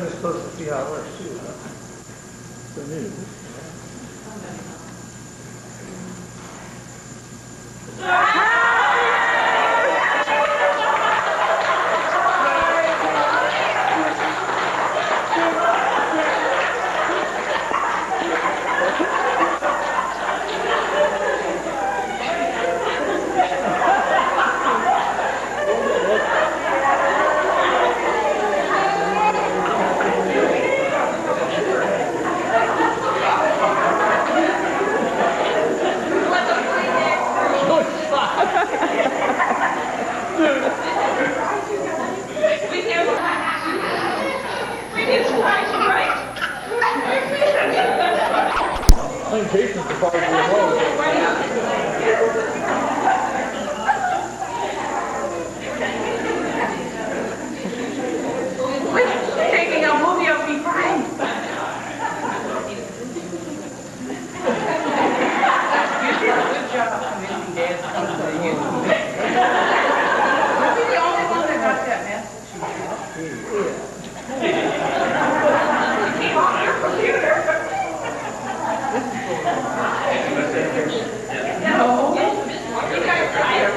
just supposed to see how it works too, huh? So new. I think Jason's the part of the Taking a movie of me fine. You did a good job of missing Dad's company. I'll be the only one that got that message. Came off your computer. No. You guys are here.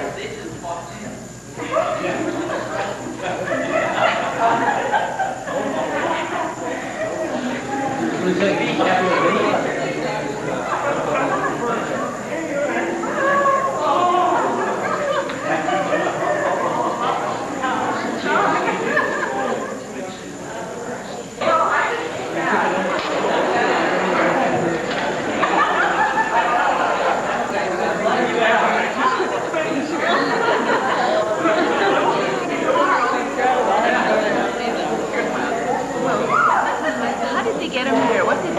How did they get him here? What did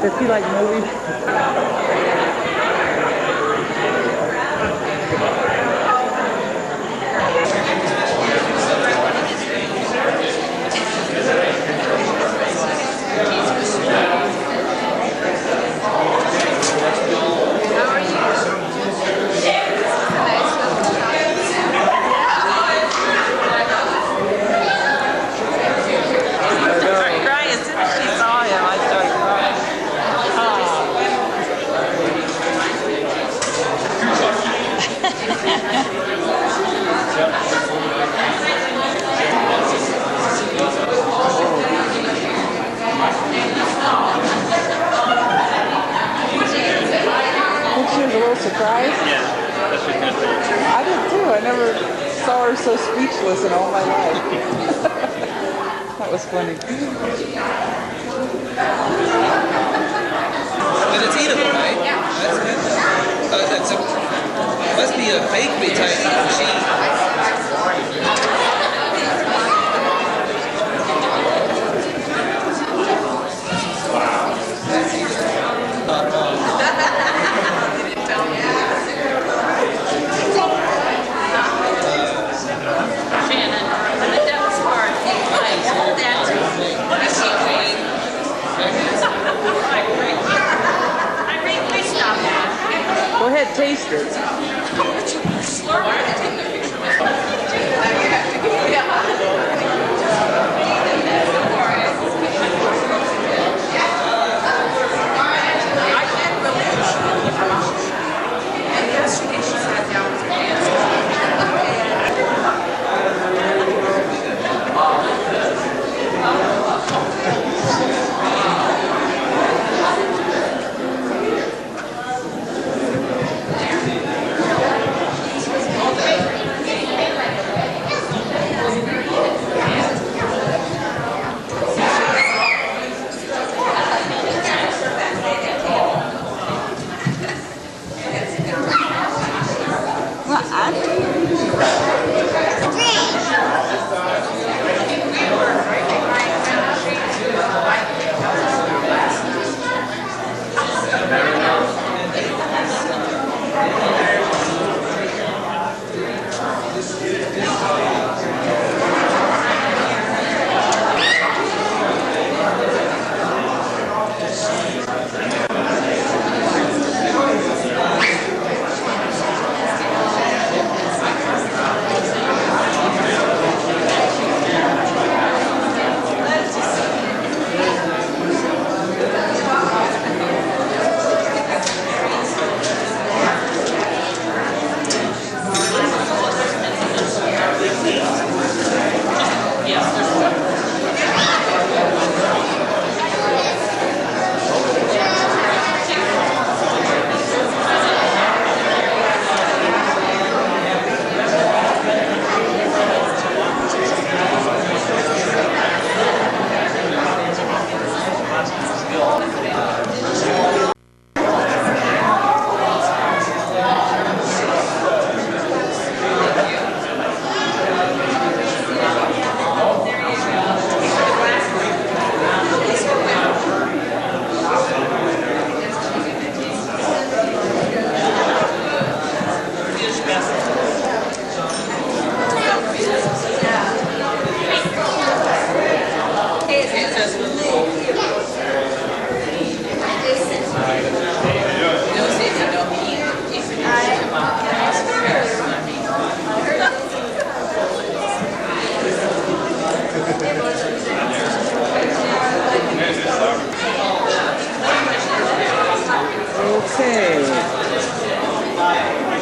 Does he like movies? Surprised? Yeah, that's just good for you. I did too. I never saw her so speechless in all my life. That was funny. But it's eatable, right? Yeah. That's good. Must be a bakery type machine. Go ahead, taste it.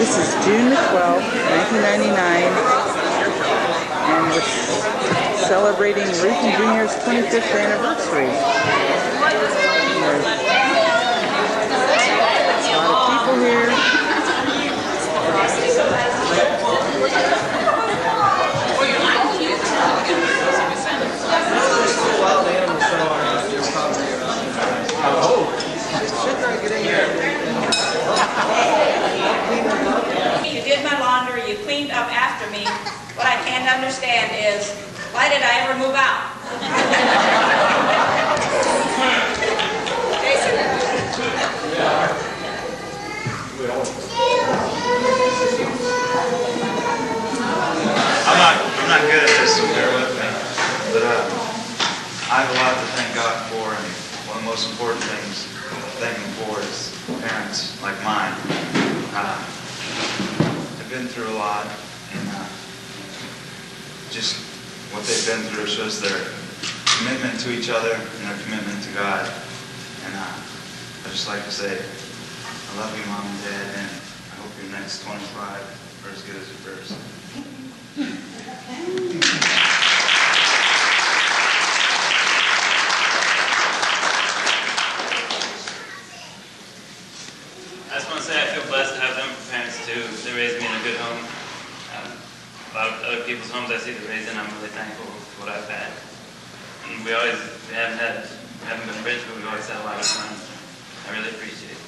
This is June the 12th, 1999, and we're celebrating Ruthann Jr.'s 25th anniversary. There's a lot of people here. You did my laundry, you cleaned up after me. What I can't understand is, why did I ever move out? Jason? I'm not good at this, so bear with me. But I have a lot to thank God for, and one of the most important things to thank Him for is parents like mine. They've been through a lot, and just what they've been through shows their commitment to each other and their commitment to God. And I'd just like to say, I love you, Mom and Dad, and I hope your next 25 are as good as your first. I just want to say I feel blessed to have them for parents too. They raised me in a good home. A lot of other people's homes I see them raised in, I'm really thankful for what I've had. And we haven't been rich, but we've always had a lot of fun. I really appreciate it.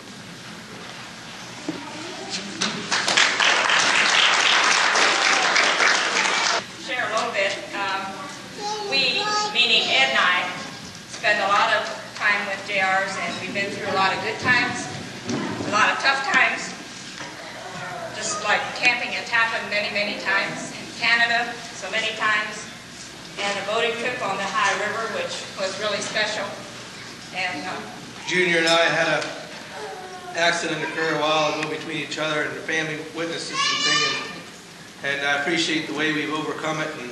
Share a little bit. We, meaning Ed and I, spend a lot of time with JRs, and we've been through a lot of good times, a lot of tough times. Just like camping, it's happened many, many times. In Canada, so many times. And a boating trip on the High River, which was really special. And Junior and I had an accident occur a while ago between each other and the family witnesses and thing, and I appreciate the way we've overcome it and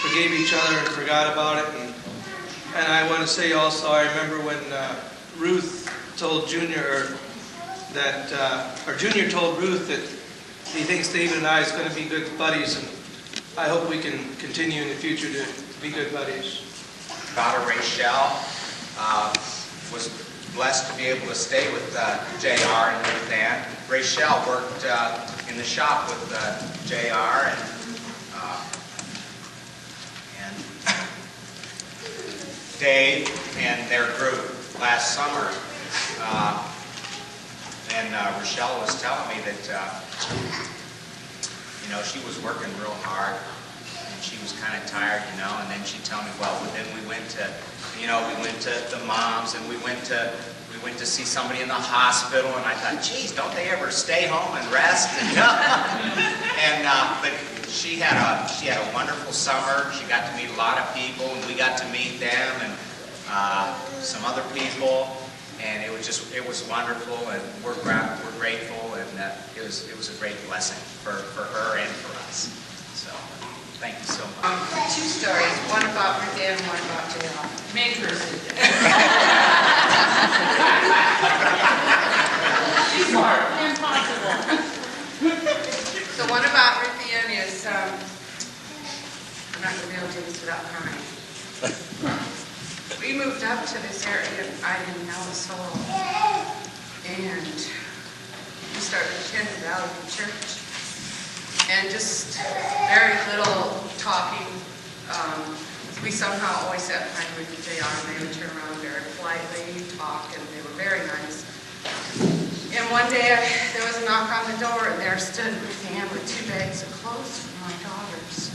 forgave each other and forgot about it. And I want to say also, I remember when Ruth told Junior that, or Junior told Ruth that he thinks David and I is going to be good buddies, and I hope we can continue in the future to be good buddies. Daughter Rachel was blessed to be able to stay with JR and Ruthann. Rachel worked in the shop with JR and Dave and their group last summer. And Rochelle was telling me that she was working real hard, and she was kind of tired, and then she'd tell me, well, then we went to the moms, and we went to see somebody in the hospital, and I thought, geez, don't they ever stay home and rest? But she had a wonderful summer. She got to meet a lot of people, and we got to meet them, and some other people. And it was wonderful, and we're grateful, and it was a great blessing for her and for us. So, thank you so much. Two stories, one about Ruthann and one about JR. Main person. She's smart. Impossible. So one about Ruthann is, I'm not going to be able to do this without crying. We moved up to this area in Navajo, and we started attending Valley Church, and just very little talking. We somehow always sat behind Rick and JR, and they would turn around very politely, talk, and they were very nice. And one day there was a knock on the door, and there stood Ruthann with 2 bags of clothes for my daughters.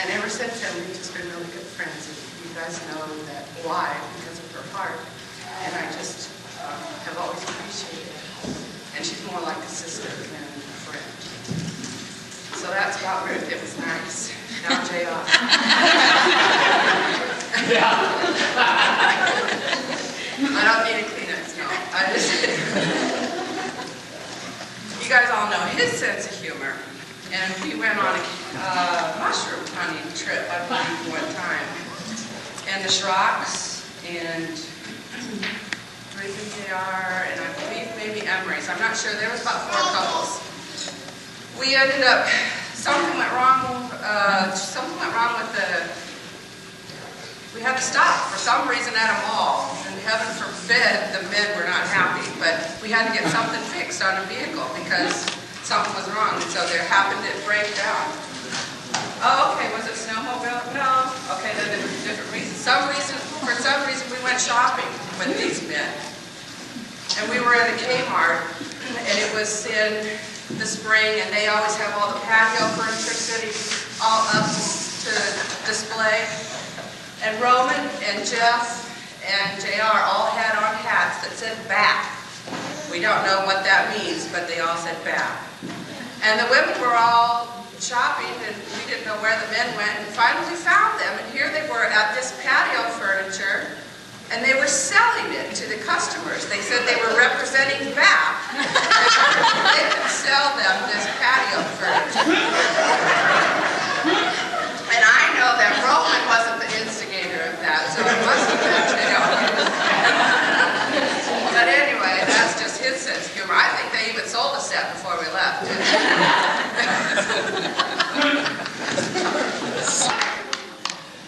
And ever since then, we've just been really good friends. And you guys know that why, because of her heart. And I just have always appreciated it. And she's more like a sister than a friend. So that's about Ruth. It was nice. Now JR. I don't need a Kleenex, no. You guys all know his sense of humor. And we went on a mushroom hunting trip, I believe, one time. And the Shrocks and Ruth and JR, and I believe maybe Emery's. I'm not sure. There was about 4 couples. We ended up, something went wrong with we had to stop for some reason at a mall, and heaven forbid the men were not happy, but we had to get something fixed on a vehicle because something was wrong, and so there happened to break down. Oh, okay, was it snowmobile? No. Okay, then it was a different reason. For some reason, we went shopping with these men. And we were at a Kmart, and it was in the spring, and they always have all the patio furniture sitting all up to display. And Roman and Jeff and JR all had on hats that said BAP. We don't know what that means, but they all said BAP. And the women were all shopping, and we didn't know where the men went, and finally we found them, and here they were at this patio furniture, and they were selling it to the customers. They said they were representing BAP. They could sell them this patio furniture. And I know that Roman wasn't the instigator of that, so it must have been JR. But anyway, that's just his sense of humor. I think they even sold a set before we left.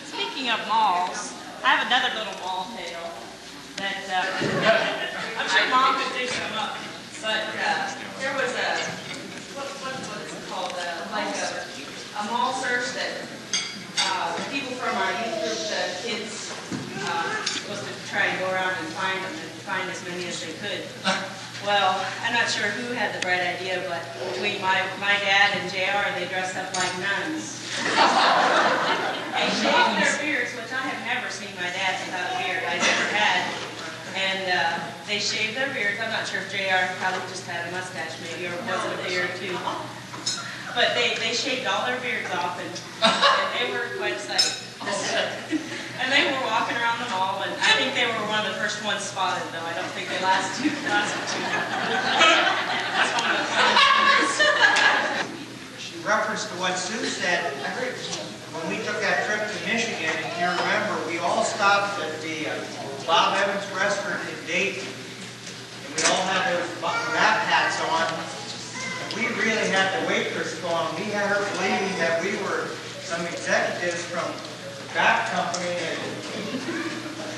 Speaking of malls, I have another little mall tale that I'm sure Mom could do some up. But there was what is it called? Like a mall search that people from our youth group, the kids, supposed to try and go around and find them and find as many as they could. Well, I'm not sure who had the bright idea, but between my dad and JR, they dressed up like nuns. They shaved their beards, which I have never seen my dad without a beard. I never had. And they shaved their beards. I'm not sure if JR probably just had a mustache maybe, or was it a beard too. But they shaved all their beards off, and they were quite a sight. And they were walking around the mall, and I think they were one of the first ones spotted, though. I don't think they lasted too long. That's one of the funny things. She referenced to what Sue said. When we took that trip to Michigan, if you remember, we all stopped at the Bob Evans restaurant in Dayton, and we all had those wrap hats on. We really had the waitress going. We had her believing that we were some executives from the back company. And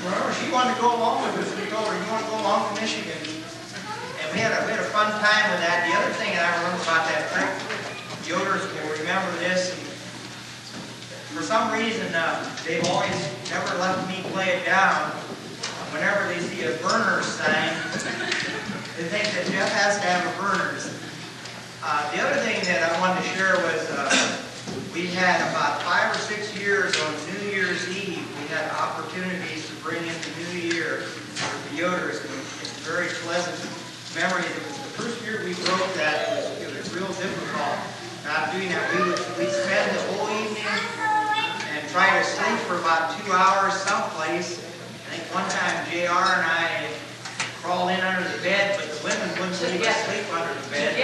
remember, she wanted to go along with us. We told her, you want to go along to Michigan? And we had a fun time with that. The other thing that I remember about that trip, Yoders will remember this. And for some reason, they've always never let me play it down. Whenever they see a burners sign, they think that Jeff has to have a burners. The other thing that I wanted to share was we had about 5 or 6 years on New Year's Eve, we had opportunities to bring in the New Year with the Yoders. It's a very pleasant memory. It was the first year we broke that. It was real difficult not doing that. We'd spend the whole evening and try to sleep for about 2 hours someplace. I think one time JR and I crawled in under the bed, but the women wouldn't leave us sleep under the bed.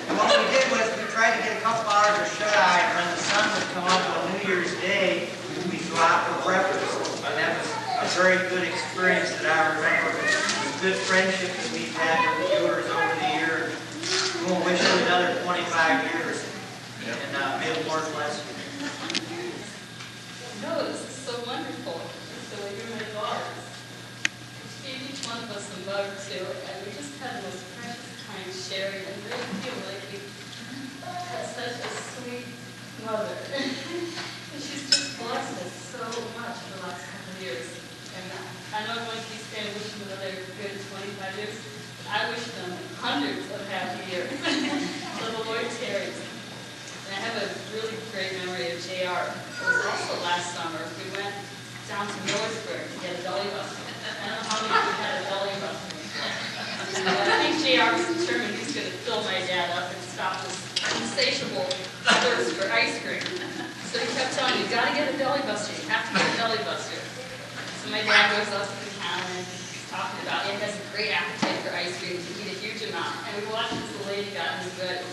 And what we did was we tried to get a couple hours of shut-eye, and when the sun would come up on New Year's Day, we'd go out for breakfast. And that was a very good experience that I remember. The good friendship that we've had with the Yoders over the years. We'll wish you another 25 years. And may the Lord bless you. No, this is so wonderful. So you're my daughters. She gave each one of us a mug too, and we just had the most precious time sharing and really feel like we had such a sweet mother. And she's just blessed us so much in the last couple of years. And I know I'm going to be staying with you another good 25 years. But I wish them hundreds of happy years. So the Lord tarries. And I have a really great memory of JR. It was also last summer. We went down to Millersburg to get a belly buster. I don't know how many of you had a belly buster. I think JR was determined he's going to fill my dad up and stop this insatiable thirst for ice cream. So he kept telling me, you got to get a belly buster. You have to get a belly buster. So my dad goes up to the counter and he's talking about it has a great appetite for ice cream. You eat a huge amount. And we watched as the lady got in his good.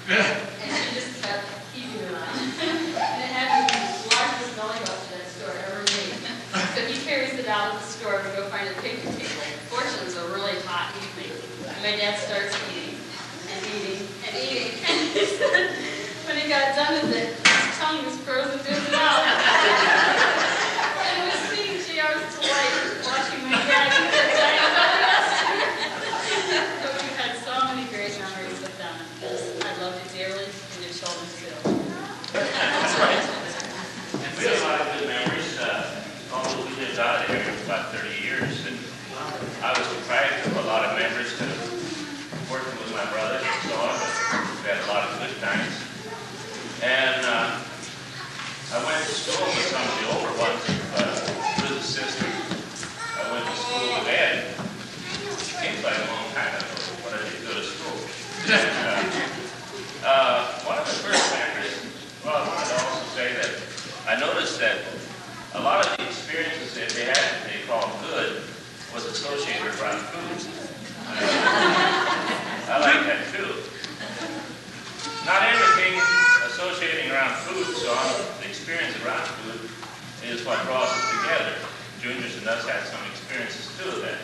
And she just kept eating it on. And it had the largest belly my dad starts eating and eating and eating. And he said, when he got done with it, his tongue was frozen to his mouth. And it was seeing JR's delight watching my dad eat that giant donut. But we've had so many great memories with them. I love you dearly, and your children too. That's right. We have a lot of good memories. Although we lived out of here for about 30 years, and I was deprived of a lot of memories to working with my brothers and so on, but we had a lot of good times. And I went to school with some of the older ones, with a sister. I went to school with Ed. Seems like a long time ago when I did go to school. And, one of the first memories, well, I wanted to also say that I noticed that a lot of the experiences that they had that they called good was associated around food. I like that too. Not everything associating around food, so the experience around food is what draws us together. Juniors and us had some experiences too that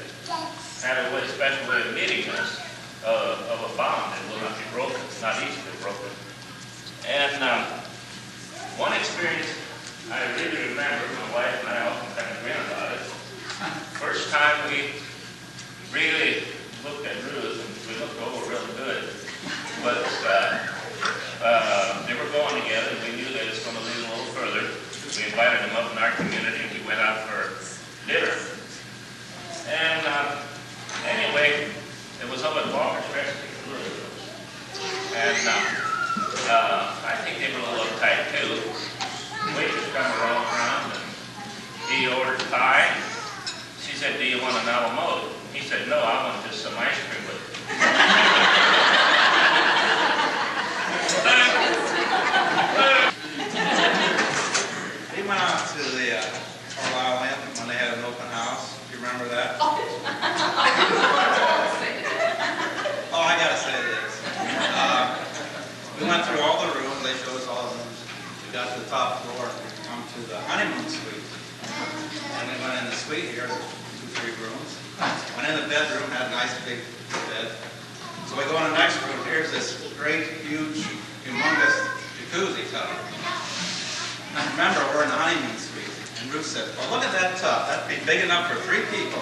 had a special way of meeting us, of a bond that will not be broken, not easily broken. And one experience I really remember, my wife and I often kind of grin about it. First time we really looked at Ruth, and we looked over real good. But they were going together, and we knew that it's going to lead a little further. We invited them up in our community, and we went out for dinner. And anyway, it was up at Walker's restaurant. And I think they were a little uptight too. The waitress come around, and he ordered pie. She said, "Do you want an Alamo?" He said, "No, I want just some ice cream with it." We went out to the Carlisle Inn when they had an open house. Do you remember that? Oh, I gotta say this. We went through all the rooms. They showed us all the rooms. We got to the top floor and we come to the honeymoon suite. And we went in the suite here, 2-3 rooms. Went in the bedroom, had a nice big bed. So we go in the next room. Here's this great, huge, humongous jacuzzi tub. And remember, we're in the honeymoon suite. And Ruth said, "Well, look at that tub. That'd be big enough for 3 people."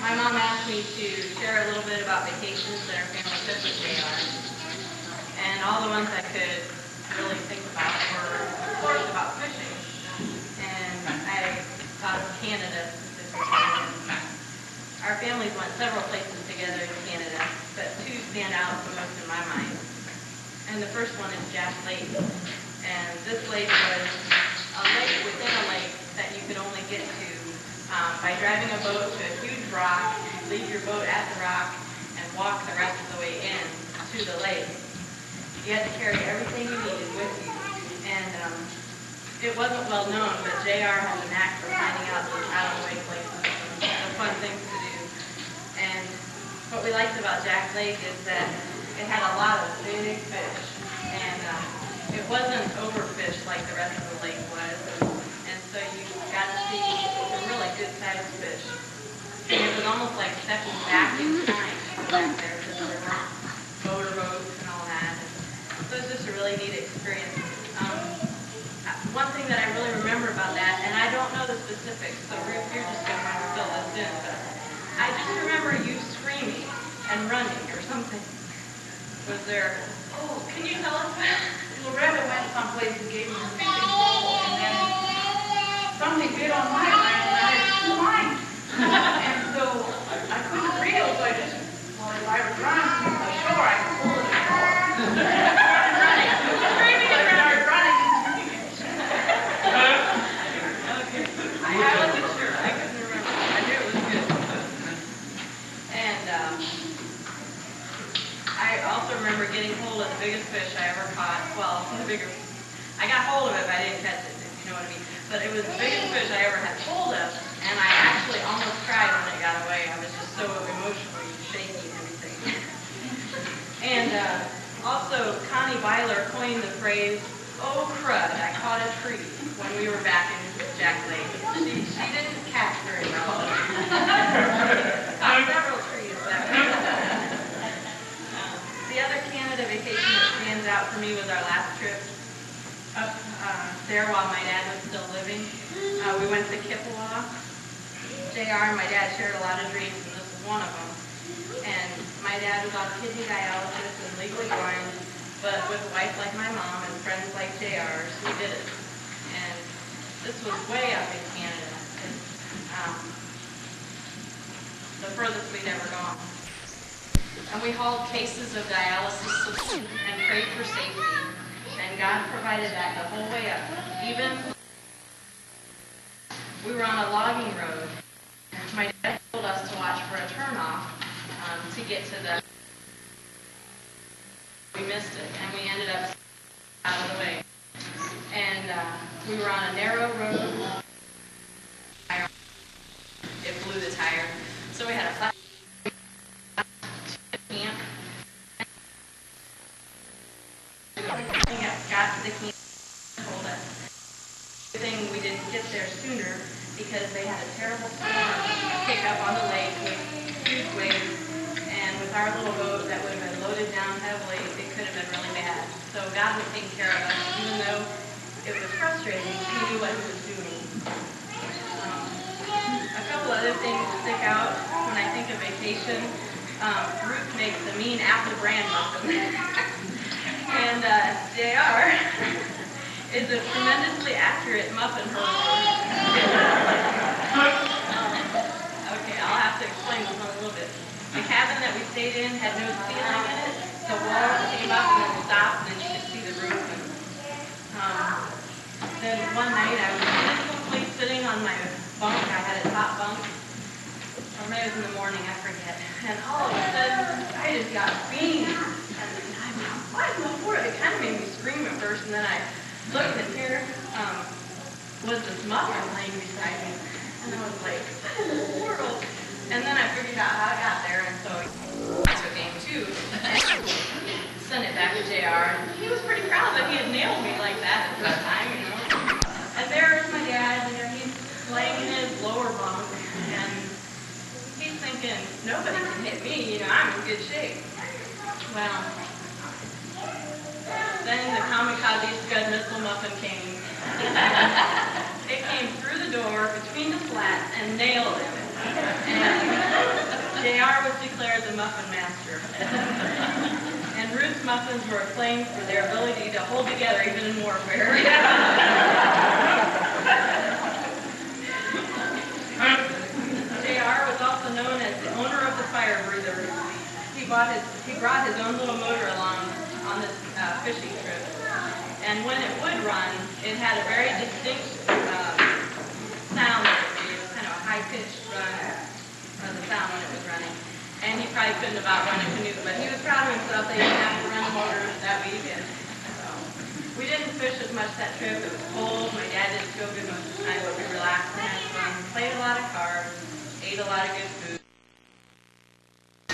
My mom asked me to share a little bit about vacations that our family took with JR. And all the ones I could really think about were, of course, about fishing. And I thought of Canada specifically. Our families went several places together in Canada, but 2 stand out the most in my mind. And the first one is Jack Lake. And this lake was a lake within a lake that you could only get to by driving a boat to a huge rock. You leave your boat at the rock and walk the rest of the way in to the lake. You had to carry everything you needed with you. And it wasn't well known, but JR had a knack for finding out these out-of-the-way places and fun things to do. And what we liked about Jack Lake is that it had a lot of big fish. And it wasn't overfished like the rest of the lake was. And so you got to see some really good-sized fish. And it was almost like stepping back in time back there because there weren't motorboats and all that. So it's just a really neat experience. One thing that I really remember about that, and I don't know the specifics, so Ruth, you're just going to have to fill this in, but I just remember you screaming and running or something. Was there, oh, can you tell us that? Loretta went someplace and gave me a fishing pole, and then something bit on my line, and I had 2 lines. And so I couldn't reel, so I just, well, if I was running to the shore, I could pull it ashore. I started running. Screaming and running. I wasn't sure. I couldn't remember. I knew it was good. And I also remember getting hold of the biggest fish I ever caught. Well, I got hold of it, but I didn't catch it, if you know what I mean. But it was the biggest fish I ever had hold of, and I actually almost cried when it got away. I was just so emotionally shaky and everything. And also, Connie Byler coined the phrase, Oh crud, I caught a tree when we were back in Jack Lake. She didn't catch very well. Caught several trees that way. The other Canada vacation that stands out for me was our last trip up there while my dad was still living. We went to Kippawa. JR and my dad shared a lot of dreams, and this was one of them. And my dad was on kidney dialysis and legally blind, but with a wife like my mom and friends like JR's, we did it. And this was way up in Canada. The furthest we'd ever gone. And we hauled cases of dialysis and prayed for safety. And God provided that the whole way up. Even we were on a logging road. My dad told us to watch for a turnoff to get to the. We missed it, and we ended up out of the way. And we were on a narrow road. It blew the tire, so we had a flat camp. Got to the camp. Told us. Good thing we didn't get there sooner because they had a terrible storm pick up on the lake with huge waves. And with our little boat that would have been loaded down heavily, it could have been really bad. So God was taking care of us, even though it was frustrating. He knew what he was doing. A couple other things stick out when I think of vacation. Ruth makes a mean apple bran muffin. And JR is a tremendously accurate muffin hurler. Okay, I'll have to explain this one a little bit. The cabin that we stayed in had no ceiling in it. The walls came up and then stopped, and you could see the roof. And then one night I was peacefully sitting on my bunk. I had a top bunk. Or maybe it was in the morning, I forget. And all of a sudden, I just got beamed. And I'm like, what in the world? It kind of made me scream at first, and then I looked, and here was this muffin laying beside me. And I was like, what in the world? And then I figured out how I got there, and so I took aim too. And sent it back to JR, and he was pretty proud that he had nailed me like that the first time, you know. And there's my dad, and he's laying in his lower bunk, and he's thinking, nobody can hit me, you know, I'm in good shape. Well, then the kamikaze Scud missile muffin came. It came through the door, between the slats, and nailed him. And JR was declared the muffin master. And Ruth's muffins were acclaimed for their ability to hold together even in warfare. JR was also known as the owner of the fire breather. He brought his own little motor along on this fishing trip. And when it would run, it had a very distinct sound. It was kind of a high-pitched run of the sound when it was running. And he probably couldn't about run a canoe, but he was proud of himself that he didn't have to run a motor that week. And so we didn't fish as much that trip. It was cold. My dad didn't feel good most of the time, but we relaxed and had fun. Played a lot of cards, ate a lot of good food.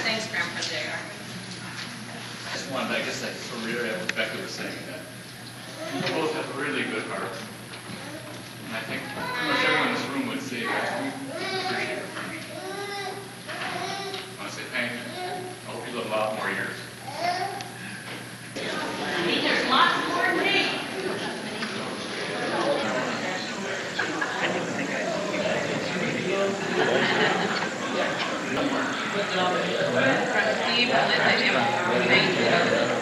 Thanks, Grandpa JR. I just wanted, I guess, to reiterate what Becca was saying, that you both have a really good heart. And I think pretty much everyone in this room would say that we appreciate your friendship. I want to say thank you. I hope you live a lot more years. There's lots more cake. Steve, I lived at him.